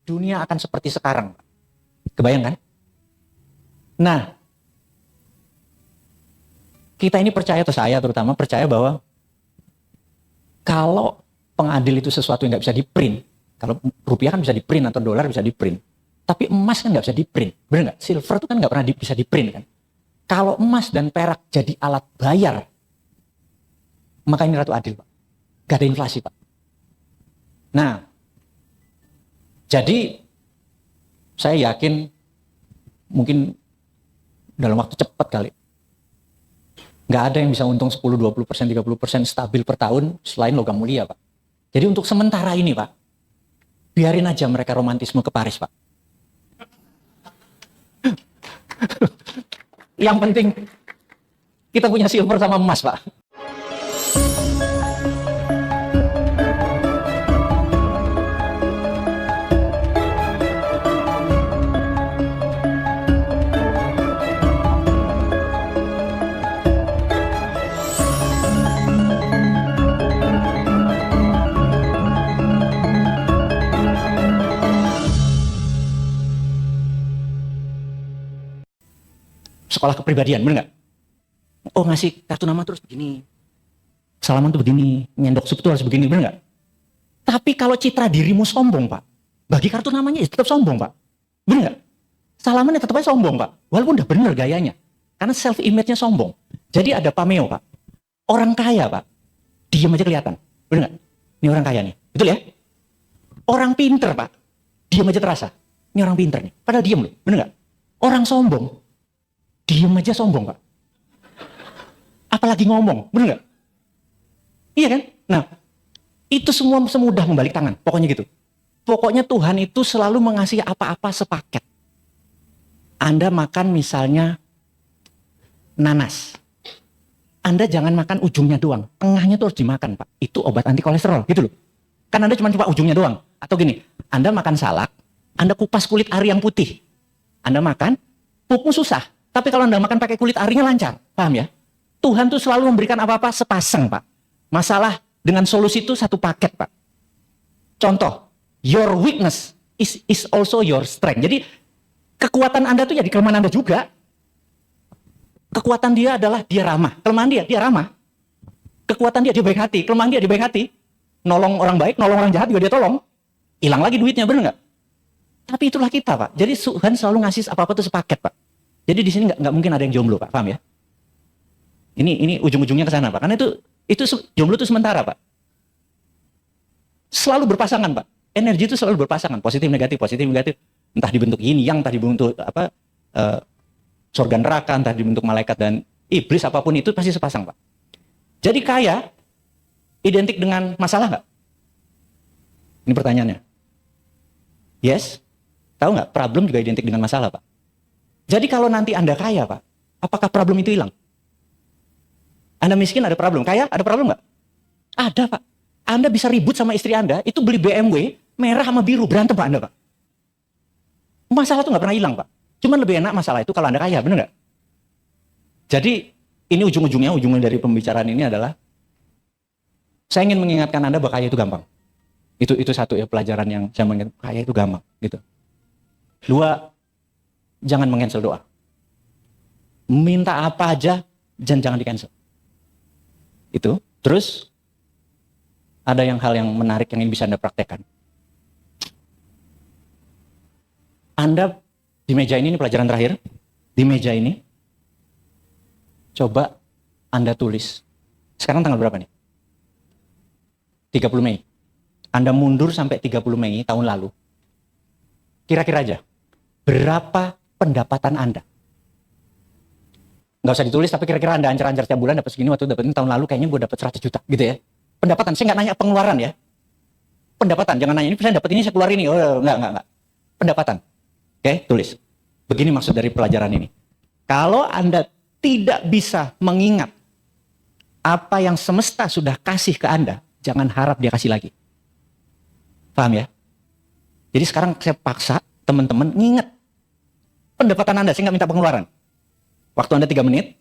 dunia akan seperti sekarang. Kebayang kan? Nah, kita ini percaya, atau saya terutama percaya bahwa kalau pengadil itu sesuatu yang nggak bisa di-print, kalau rupiah kan bisa di-print atau dolar bisa di-print, tapi emas kan nggak bisa di-print, bener nggak? Silver itu kan nggak pernah bisa di-print kan? Kalau emas dan perak jadi alat bayar, maka ini ratu adil, Pak. Gak ada inflasi, Pak. Nah, jadi saya yakin mungkin dalam waktu cepat kali, nggak ada yang bisa untung 10, 20%, 30% stabil per tahun selain logam mulia, Pak. Jadi untuk sementara ini, Pak, biarin aja mereka romantisme ke Paris, Pak. Yang penting kita punya silver sama emas, Pak. Sekolah kepribadian, bener nggak? Oh, ngasih kartu nama terus begini, salaman tuh begini, nyendok sup tuh harus begini, bener nggak? Tapi kalau citra dirimu sombong, Pak, bagi kartu namanya ya tetap sombong, Pak, bener nggak? Salamannya tetap aja sombong, Pak, walaupun udah bener gayanya, karena self image-nya sombong. Jadi ada pameo, Pak, orang kaya, Pak, diam aja kelihatan, bener nggak? Ini orang kaya nih, betul ya? Orang pinter, Pak, diam aja terasa, ini orang pinter nih, padahal diam loh, bener nggak? Orang sombong, diam aja sombong, Pak. Apalagi ngomong, bener nggak? Iya kan? Nah, itu semua semudah membalik tangan, pokoknya gitu. Pokoknya Tuhan itu selalu mengasihi apa-apa sepaket. Anda makan misalnya nanas. Anda jangan makan ujungnya doang, tengahnya tuh harus dimakan, Pak. Itu obat anti kolesterol, gitu loh. Kan Anda cuma ujungnya doang. Atau gini, Anda makan salak, Anda kupas kulit ari yang putih. Anda makan, pupmu susah. Tapi kalau Anda makan pakai kulit arinya lancar, paham ya? Tuhan tuh selalu memberikan apa-apa sepasang, Pak. Masalah dengan solusi itu satu paket, Pak. Contoh, your weakness is also your strength. Jadi kekuatan Anda tuh jadi kelemahan Anda juga. Kekuatan dia adalah dia ramah. Kelemahan dia ramah. Kekuatan dia baik hati. Kelemahan dia baik hati. Nolong orang baik, nolong orang jahat juga dia tolong. Hilang lagi duitnya, bener nggak? Tapi itulah kita, Pak. Jadi Tuhan selalu ngasih apa-apa tuh sepaket, Pak. Jadi di sini nggak mungkin ada yang jomblo, Pak, paham ya? Ini ujung-ujungnya ke sana, Pak. Karena itu jomblo itu sementara, Pak. Selalu berpasangan, Pak. Energi itu selalu berpasangan, positif negatif, entah dibentuk yin yang, entah dibentuk surga neraka, entah dibentuk malaikat dan iblis, apapun itu pasti sepasang, Pak. Jadi kaya identik dengan masalah nggak? Ini pertanyaannya. Yes? Tahu nggak? Problem juga identik dengan masalah, Pak. Jadi kalau nanti Anda kaya, Pak, apakah problem itu hilang? Anda miskin ada problem, kaya ada problem nggak? Ada, Pak. Anda bisa ribut sama istri Anda, itu beli BMW merah sama biru, berantem, Pak, Anda, Pak. Masalah itu nggak pernah hilang, Pak. Cuman lebih enak masalah itu kalau Anda kaya, bener nggak? Jadi ini ujungnya dari pembicaraan ini adalah saya ingin mengingatkan Anda bahwa kaya itu gampang. Itu satu ya pelajaran yang saya mengingat, kaya itu gampang, gitu. Dua, jangan meng-cancel doa. Minta apa aja, jangan di-cancel. Itu. Terus, ada hal yang menarik yang bisa Anda praktekkan. Anda, di meja ini pelajaran terakhir, di meja ini, coba Anda tulis. Sekarang tanggal berapa nih? 30 Mei. Anda mundur sampai 30 Mei tahun lalu. Kira-kira aja, berapa pendapatan Anda? Nggak usah ditulis, tapi kira-kira Anda ancar-ancar tiap bulan dapat segini, waktu dapetin tahun lalu kayaknya gue dapat 100 juta, gitu ya. Pendapatan, saya nggak nanya pengeluaran ya. Pendapatan, jangan nanya ini saya dapat ini, saya keluar ini. Oh, enggak. Pendapatan. Oke, tulis. Begini maksud dari pelajaran ini. Kalau Anda tidak bisa mengingat apa yang semesta sudah kasih ke Anda, jangan harap dia kasih lagi. Paham ya? Jadi sekarang saya paksa teman-teman nginget pendapatan Anda, saya nggak minta pengeluaran. Waktu Anda 3 menit,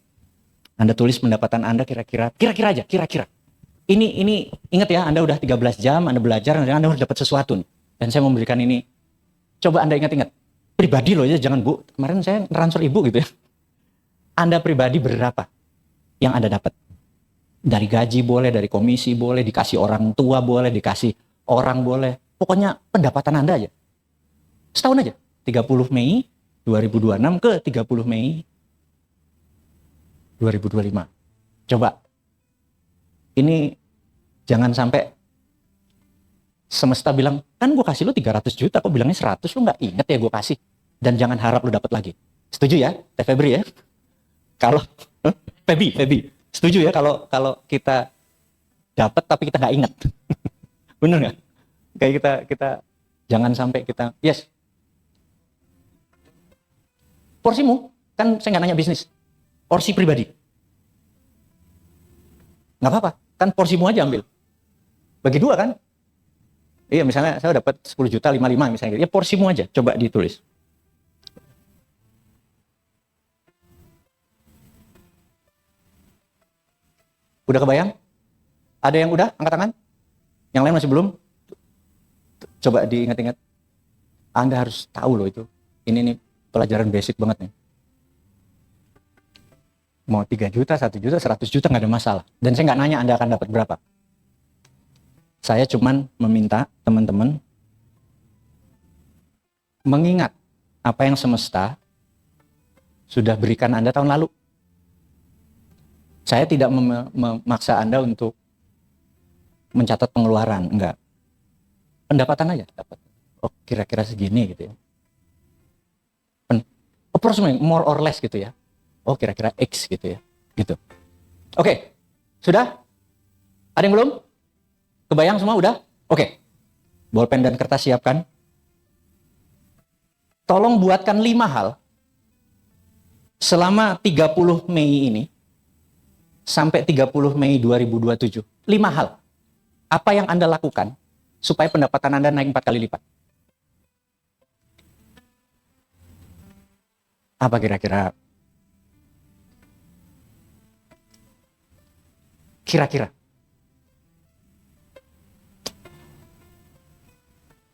Anda tulis pendapatan Anda kira-kira aja. Ini ingat ya, Anda udah 13 jam, Anda belajar, Anda harus dapat sesuatu. Dan saya memberikan ini Coba Anda ingat-ingat. Pribadi loh ya, jangan Bu. Kemarin saya transfer Ibu gitu ya. Anda pribadi berapa yang Anda dapat? Dari gaji boleh, dari komisi boleh, dikasih orang tua boleh, dikasih orang boleh. Pokoknya pendapatan Anda aja. Setahun aja. 30 Mei 2026 ke 30 Mei 2025. Coba. Ini jangan sampai semesta bilang, kan gue kasih lu 300 juta, kok bilangnya 100, lu nggak inget ya gue kasih. Dan jangan harap lu dapat lagi. Setuju ya, Teh Febri ya? Kalau, Feby, setuju ya kalau kita dapat tapi kita nggak inget. Bener nggak? Kayak kita jangan sampai kita, yes. Porsimu, kan saya nggak nanya bisnis. Porsi pribadi. Nggak apa-apa, kan porsimu aja ambil. Bagi dua kan? Iya, misalnya saya dapat 10 juta, 55 misalnya. Ya porsimu aja, coba ditulis. Udah kebayang? Ada yang udah? Angkat tangan. Yang lain masih belum? Coba diingat-ingat. Anda harus tahu loh itu. Ini nih pelajaran basic banget nih. Mau 3 juta, 1 juta, 100 juta nggak ada masalah. Dan saya nggak nanya Anda akan dapat berapa. Saya cuman meminta teman-teman mengingat apa yang semesta sudah berikan Anda tahun lalu. Saya tidak memaksa Anda untuk mencatat pengeluaran, enggak. Pendapatan aja dapat. Oh, kira-kira segini gitu ya. Approximately, more or less gitu ya. Oh, kira-kira X gitu ya. Gitu. Oke. Sudah? Ada yang belum? Kebayang semua udah? Oke. Bolpen dan kertas siapkan. Tolong buatkan 5 hal selama 30 Mei ini sampai 30 Mei 2027. 5 hal. Apa yang Anda lakukan supaya pendapatan Anda naik 4 kali lipat? Apa kira-kira? Kira-kira.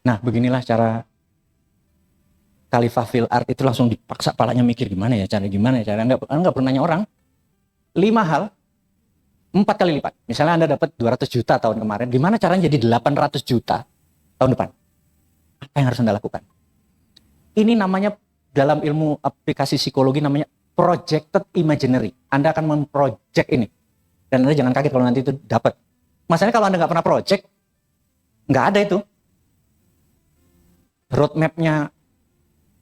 Nah, beginilah cara Khalifah Fil Art itu langsung dipaksa palanya mikir gimana ya cara enggak pernah nanya orang. 5 hal 4 kali lipat. Misalnya Anda dapat 200 juta tahun kemarin, gimana caranya jadi 800 juta tahun depan? Apa yang harus Anda lakukan? Ini namanya dalam ilmu aplikasi psikologi namanya projected imaginary. Anda akan memproject ini. Dan Anda jangan kaget kalau nanti itu dapat. Masalahnya kalau Anda nggak pernah project, nggak ada itu. Roadmap-nya.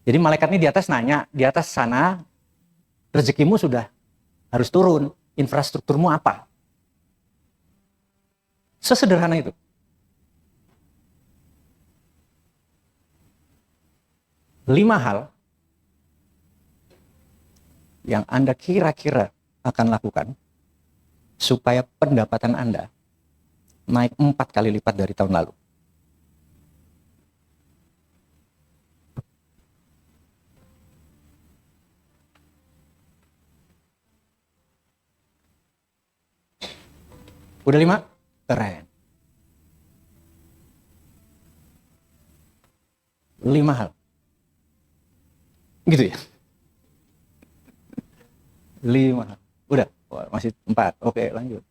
Jadi malaikat ini di atas nanya, di atas sana rezekimu sudah harus turun, infrastrukturmu apa? Sesederhana itu. Lima hal yang Anda kira-kira akan lakukan supaya pendapatan Anda naik 4 kali lipat dari tahun lalu. Udah 5? Keren. 5 hal. Gitu ya? 5 hal. Udah? Wah, masih 4. Oke, lanjut.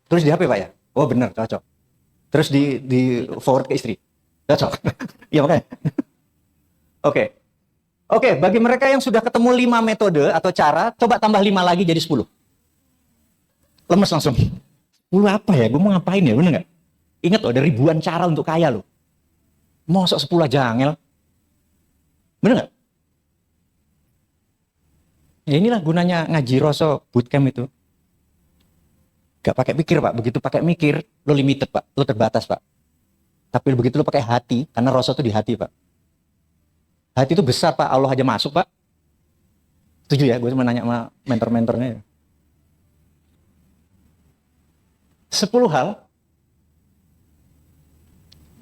Terus di HP Pak ya? Oh bener, cocok. Terus di forward ke istri? Cocok. Iya makanya. Oke. Oke, bagi mereka yang sudah ketemu 5 metode atau cara, coba tambah 5 lagi jadi 10. Lemes langsung. 10 apa ya? Gue mau ngapain ya? Bener nggak? Ingat loh, ada ribuan cara untuk kaya loh. Mosok 10 aja angel. Bener nggak? Ya inilah gunanya ngaji Roso bootcamp itu. Gak pakai pikir Pak. Begitu pakai mikir, lo limited Pak. Lo terbatas Pak. Tapi begitu lo pakai hati, karena Roso itu di hati Pak. Hati itu besar Pak. Allah aja masuk Pak. Setuju ya? Gue cuma nanya sama mentor-mentornya. 10 hal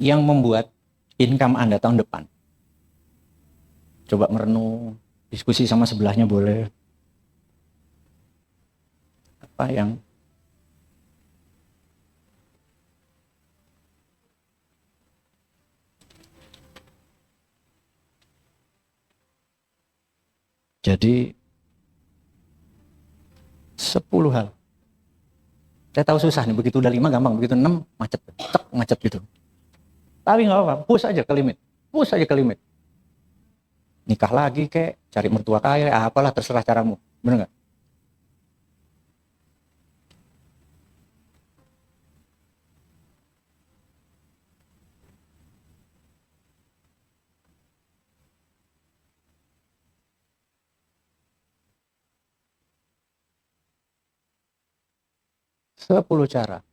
yang membuat income Anda tahun depan. Coba merenung, diskusi sama sebelahnya boleh. Apa yang Jadi 10 hal. Saya tahu susah nih, begitu udah 5 gampang, begitu 6 macet, macet gitu. Tapi nggak apa-apa, push aja ke limit, push aja ke limit. Nikah lagi kek, cari mertua kaya, apalah terserah caramu, bener nggak? Sepuluh cara.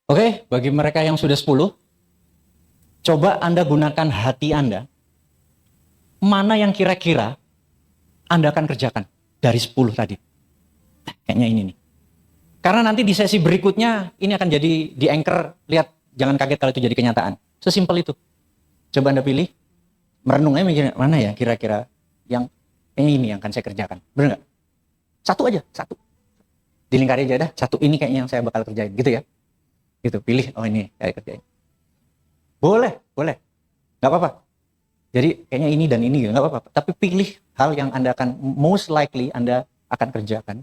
Oke, bagi mereka yang sudah 10, coba Anda gunakan hati Anda. Mana yang kira-kira Anda akan kerjakan dari 10 tadi? Kayaknya ini nih. Karena nanti di sesi berikutnya, ini akan jadi di anchor. Lihat, jangan kaget kalau itu jadi kenyataan. Sesimpel itu. Coba Anda pilih, merenung aja mikir, mana ya kira-kira yang ini yang akan saya kerjakan. Bener nggak? Satu aja, satu. Dilingkari aja dah, satu ini kayaknya yang saya bakal kerjain, gitu ya. Gitu, pilih, oh ini saya kerjain. Boleh, boleh. Nggak apa-apa. Jadi kayaknya ini dan ini, nggak apa-apa. Tapi pilih hal yang Anda akan, most likely Anda akan kerjakan.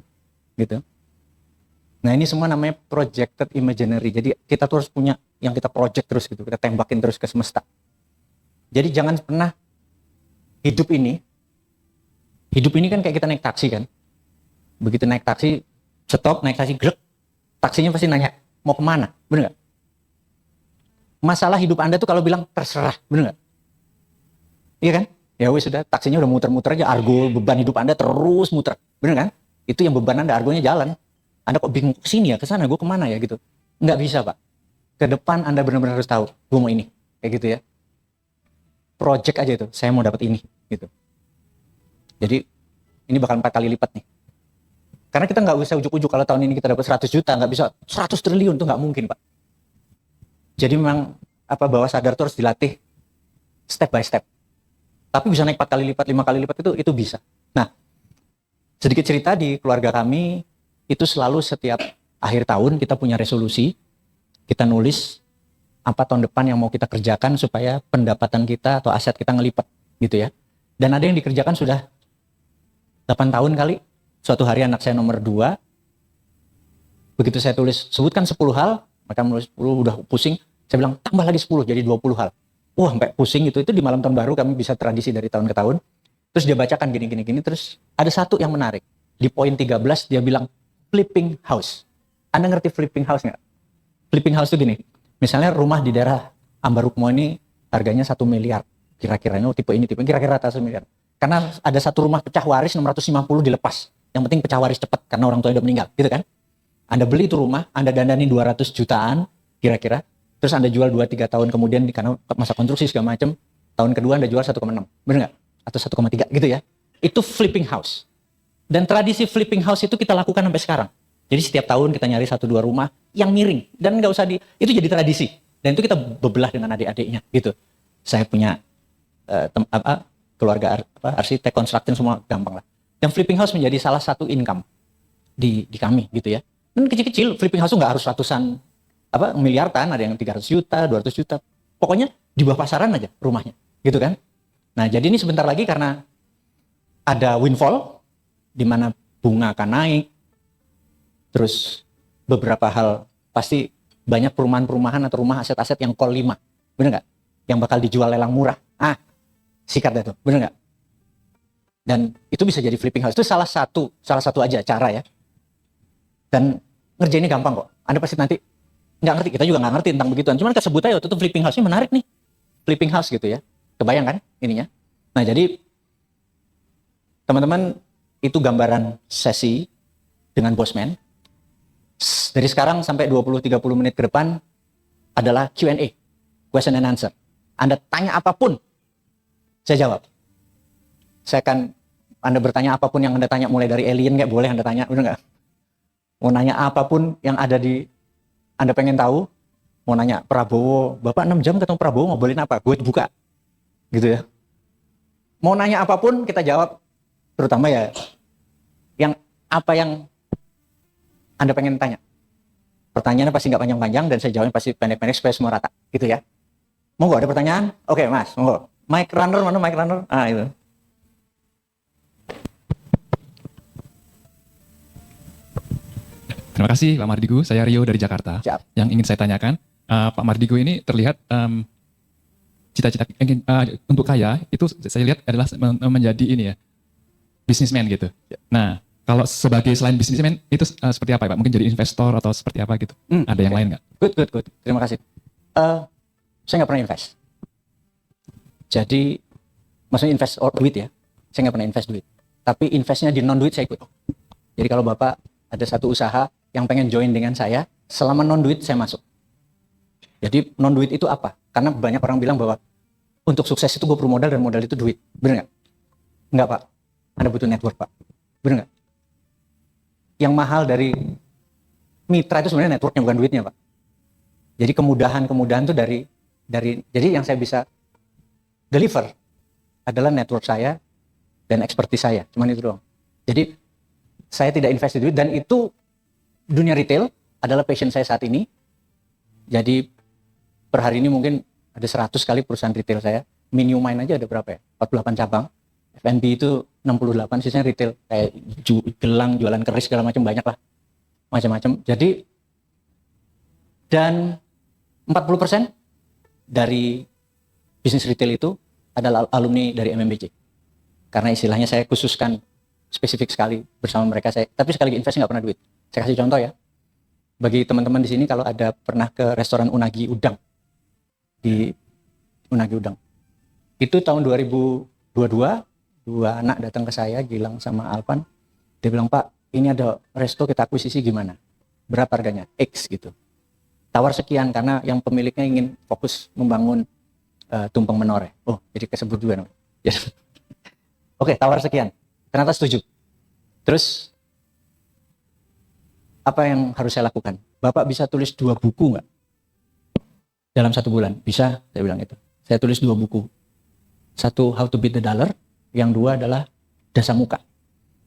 Gitu. Nah ini semua namanya projected imaginary. Jadi kita tuh harus punya yang kita project terus gitu, kita tembakin terus ke semesta. Jadi jangan pernah hidup ini kan kayak kita naik taksi kan. Begitu naik taksi, stop, naik taksi, grek, taksinya pasti nanya, mau kemana? Bener nggak? Masalah hidup Anda tuh kalau bilang terserah, bener nggak? Iya kan? Ya wes sudah, taksinya udah muter-muter aja, argo beban hidup Anda terus muter, bener kan? Itu yang beban Anda, argonya jalan. Anda kok bingung, kesini ya, kesana, gue kemana ya gitu. Nggak bisa Pak. Ke depan Anda benar-benar harus tahu, gue mau ini, kayak gitu ya. Project aja itu, saya mau dapat ini, gitu. Jadi ini bakal 4 kali lipat nih. Karena kita nggak bisa ujuk-ujuk kalau tahun ini kita dapat 100 juta, nggak bisa 100 triliun tuh nggak mungkin Pak. Jadi memang bawah sadar tuh harus dilatih step by step. Tapi bisa naik 4 kali lipat, 5 kali lipat itu bisa. Nah, sedikit cerita di keluarga kami, itu selalu setiap akhir tahun kita punya resolusi, kita nulis apa tahun depan yang mau kita kerjakan supaya pendapatan kita atau aset kita ngelipat gitu ya. Dan ada yang dikerjakan sudah 8 tahun kali. Suatu hari anak saya nomor 2, begitu saya tulis, sebutkan 10 hal, mereka menulis 10, udah pusing. Saya bilang, tambah lagi 10, jadi 20 hal. Wah, sampai pusing itu di malam tahun baru kami bisa tradisi dari tahun ke tahun. Terus dia bacakan gini, terus ada satu yang menarik. Di poin 13 dia bilang, flipping house. Anda ngerti flipping house nggak? Flipping house itu gini, misalnya rumah di daerah Ambarukmo ini harganya 1 miliar. Kira-kiranya tipe ini, kira-kira atas 1 miliar. Karena ada satu rumah pecah waris 650 dilepas. Yang penting pecah waris cepat karena orang tua udah meninggal, gitu kan? Anda beli itu rumah, Anda dandani 200 jutaan kira-kira, terus Anda jual 2-3 tahun kemudian karena masa konstruksi segala macam, tahun kedua Anda jual 1,6, bener nggak? Atau 1,3 gitu ya. Itu flipping house. Dan tradisi flipping house itu kita lakukan sampai sekarang. Jadi setiap tahun kita nyari 1-2 rumah yang miring dan nggak usah itu jadi tradisi. Dan itu kita bebelah dengan adik-adiknya gitu. Saya punya keluarga arsitek, konstruktor semua gampang lah. Dan flipping house menjadi salah satu income di kami gitu ya. Dan kecil-kecil flipping house nggak harus ratusan miliaran, ada yang 300 juta, 200 juta. Pokoknya di bawah pasaran aja rumahnya, gitu kan? Nah, jadi ini sebentar lagi karena ada windfall di mana bunga akan naik. Terus beberapa hal pasti banyak perumahan-perumahan atau rumah aset-aset yang call 5. Bener nggak? Yang bakal dijual lelang murah. Sikat itu, bener nggak? Dan itu bisa jadi flipping house. Itu salah satu aja cara ya. Dan ngerjainnya gampang kok. Anda pasti nanti nggak ngerti, kita juga nggak ngerti tentang begituan. Cuman kesebut aja waktu itu flipping house-nya menarik nih. Flipping house gitu ya. Kebayang kan ininya? Nah jadi teman-teman itu gambaran sesi dengan Bosman. Dari sekarang sampai 20-30 menit ke depan adalah Q&A, question and answer. Anda tanya apapun, saya jawab. Anda bertanya apapun yang Anda tanya, mulai dari alien nggak boleh Anda tanya, benar nggak? Mau nanya apapun yang ada Anda pengen tahu, mau nanya Prabowo, Bapak 6 jam ketemu Prabowo ngobrolin apa? Gue buka, gitu ya. Mau nanya apapun kita jawab, terutama ya apa yang Anda pengen tanya. Pertanyaannya pasti nggak panjang-panjang dan saya jawabnya pasti pendek-pendek supaya semua rata, gitu ya. Monggo, ada pertanyaan? Oke, Mas, monggo. Mic runner, mana mic runner? Itu. Terima kasih Pak Mardigu, saya Rio dari Jakarta. Siap. Yang ingin saya tanyakan, Pak Mardigu ini terlihat cita-cita untuk kaya itu saya lihat adalah menjadi ini ya, bisnismen gitu. Nah, kalau selain bisnismen itu seperti apa ya Pak? Mungkin jadi investor atau seperti apa gitu? Ada yang lain nggak? Good. Terima kasih. Saya nggak pernah invest. Jadi, maksudnya invest duit ya. Saya nggak pernah invest duit. Tapi investnya di non duit saya ikut. Jadi kalau Bapak ada satu usaha yang pengen join dengan saya, selama non duit saya masuk. Jadi non duit itu apa? Karena banyak orang bilang bahwa untuk sukses itu gue perlu modal dan modal itu duit. Bener nggak? Nggak Pak. Anda butuh network Pak. Bener nggak? Yang mahal dari mitra itu sebenarnya networknya, bukan duitnya Pak. Jadi kemudahan itu dari jadi yang saya bisa deliver adalah network saya dan expertise saya. Cuman itu doang. Jadi saya tidak invest di duit dan itu dunia retail adalah passion saya saat ini. Jadi per hari ini mungkin ada 100 kali perusahaan retail saya. Miniumine aja ada berapa ya? 48 cabang. F&B itu 68, sisanya retail kayak gelang, jualan keris segala macam, banyak lah. Macam-macam. Jadi dan 40% dari bisnis retail itu adalah alumni dari MMBJ. Karena istilahnya saya khususkan spesifik sekali bersama mereka. Tapi sekali lagi invest nggak pernah duit. Saya kasih contoh ya. Bagi teman-teman di sini kalau ada pernah ke restoran Unagi Udang di Unagi Udang, itu tahun 2022 dua anak datang ke saya, Gilang sama Alvan. Dia bilang, Pak, ini ada resto kita akuisisi gimana? Berapa harganya? X gitu. Tawar sekian karena yang pemiliknya ingin fokus membangun tumpeng menore. Oh, jadi kesebut juga. Oke, tawar sekian. Ternyata setuju. Terus apa yang harus saya lakukan? Bapak bisa tulis 2 buku nggak? Dalam 1 bulan? Bisa, saya bilang itu. Saya tulis 2 buku. 1, How to Beat the Dollar. Yang 2 adalah Dasa Muka.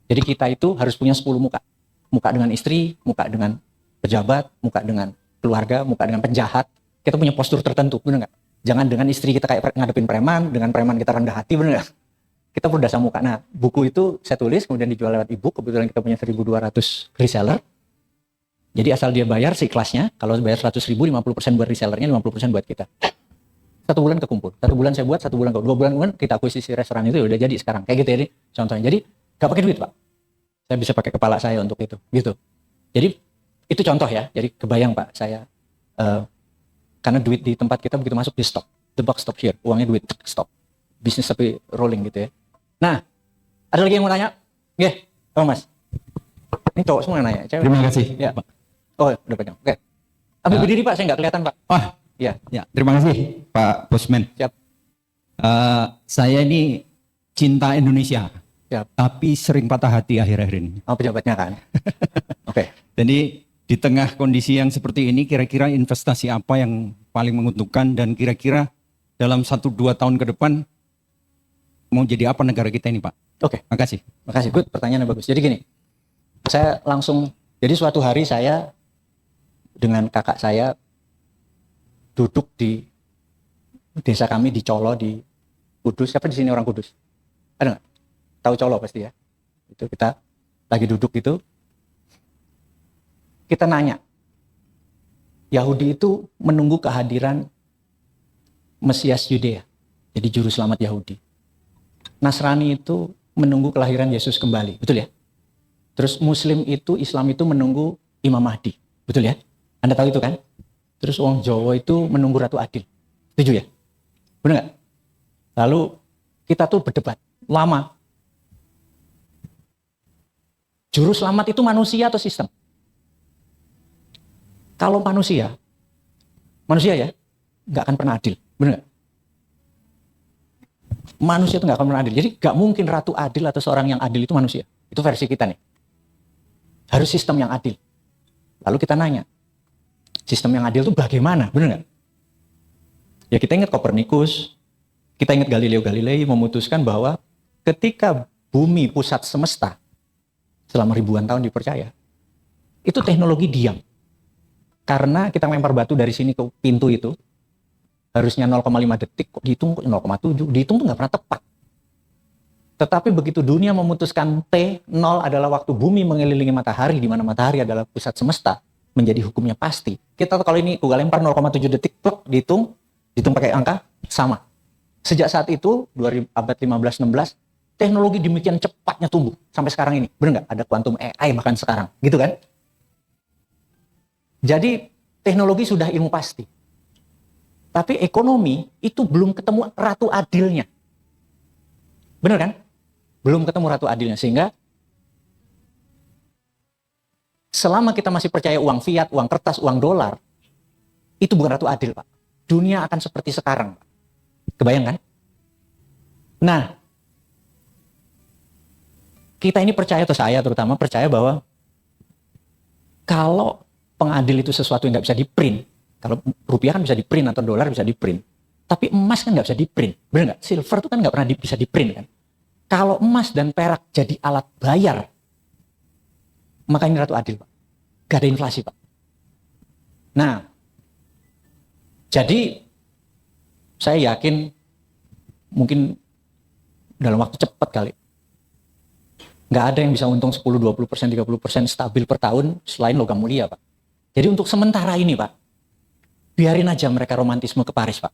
Jadi kita itu harus punya 10 muka. Muka dengan istri, muka dengan pejabat, muka dengan keluarga, muka dengan penjahat. Kita punya postur tertentu, benar nggak? Jangan dengan istri kita kayak ngadepin preman, dengan preman kita rendah hati, benar nggak? Kita perlu dasa muka. Nah, buku itu saya tulis, kemudian dijual lewat e-book. Kebetulan kita punya 1.200 reseller. Jadi asal dia bayar seikhlasnya, kalau bayar 100.000, 50% buat resellernya, 50% buat kita. 1 bulan kekumpul. 1 bulan saya buat, 1 bulan 2 bulan kemudian kita akuisisi restoran itu udah jadi sekarang. Kayak gitu ya, contohnya. Jadi gak pakai duit Pak. Saya bisa pakai kepala saya untuk itu, gitu. Jadi itu contoh ya. Jadi kebayang Pak, saya karena duit di tempat kita begitu masuk di stop. The buck stop here. Uangnya duit, stop. Bisnis tapi rolling gitu ya. Nah, ada lagi yang mau tanya? Nggih, oh Mas. Ini cowok semua yang nanya. Cewek. Terima kasih, Ya. Pak. Oh, udah pegang. Oke. Ambil berdiri Pak, saya nggak kelihatan Pak. Wah, Ya. terima kasih Pak Bosman. Siap. Saya ini cinta Indonesia, Siap. tapi sering patah hati akhir-akhir ini. Oh, pejabatnya kan. Oke. Jadi di tengah kondisi yang seperti ini, kira-kira investasi apa yang paling menguntungkan dan kira-kira dalam 1-2 tahun ke depan mau jadi apa negara kita ini Pak? Oke. Makasih. Makasih, good. Pertanyaannya bagus. Jadi gini, saya langsung, jadi suatu hari saya dengan kakak saya duduk di desa kami di Colo di Kudus. Siapa di sini orang Kudus? Ada nggak? Tahu Colo pasti ya. Itu kita lagi duduk gitu. Kita nanya, Yahudi itu menunggu kehadiran Mesias Yudea, jadi juru selamat Yahudi. Nasrani itu menunggu kelahiran Yesus kembali, betul ya? Terus Muslim itu, Islam itu menunggu Imam Mahdi, betul ya? Anda tahu itu kan? Terus orang Jawa itu menunggu Ratu Adil, setuju ya? Benar nggak? Lalu kita tuh berdebat lama. Juru selamat itu manusia atau sistem? Kalau manusia ya nggak akan pernah adil, benar nggak? Manusia itu nggak akan pernah adil. Jadi nggak mungkin ratu adil atau seorang yang adil itu manusia. Itu versi kita nih. Harus sistem yang adil. Lalu kita nanya, sistem yang adil itu bagaimana, benar nggak? Ya kita ingat Kopernikus, kita ingat Galileo Galilei memutuskan bahwa ketika bumi pusat semesta selama ribuan tahun dipercaya, itu teknologi diam. Karena kita lempar batu dari sini ke pintu itu, harusnya 0,5 detik, kok dihitung 0,7, dihitung tuh nggak pernah tepat. Tetapi begitu dunia memutuskan T0 adalah waktu bumi mengelilingi matahari, di mana matahari adalah pusat semesta, menjadi hukumnya pasti. Kita tahu kalau ini Google lempar 0,7 detik, plok, dihitung pakai angka, sama. Sejak saat itu, abad 15-16, teknologi demikian cepatnya tumbuh sampai sekarang ini. Benar nggak? Ada quantum AI bahkan sekarang. Gitu kan? Jadi teknologi sudah ilmu pasti. Tapi ekonomi itu belum ketemu ratu adilnya. Benar kan? Belum ketemu ratu adilnya. Sehingga selama kita masih percaya uang fiat, uang kertas, uang dolar, itu bukan ratu adil, Pak. Dunia akan seperti sekarang, Pak. Kebayang kan? Nah, kita ini percaya, atau saya terutama percaya bahwa kalau pengadil itu sesuatu yang nggak bisa di-print, kalau rupiah kan bisa di-print atau dolar bisa di-print, tapi emas kan nggak bisa di-print, benar nggak? Silver itu kan nggak pernah bisa di-print kan? Kalau emas dan perak jadi alat bayar, maka ini ratu adil, Pak. Gak ada inflasi, Pak. Nah, jadi saya yakin mungkin dalam waktu cepat kali, nggak ada yang bisa untung 10, 20%, 30% stabil per tahun selain logam mulia, Pak. Jadi untuk sementara ini, Pak, biarin aja mereka romantisme ke Paris, Pak.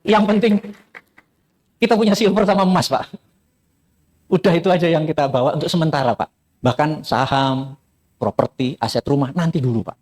Yang penting kita punya silver sama emas, Pak. Udah itu aja yang kita bawa untuk sementara, Pak. Bahkan saham, properti, aset rumah, nanti dulu, Pak.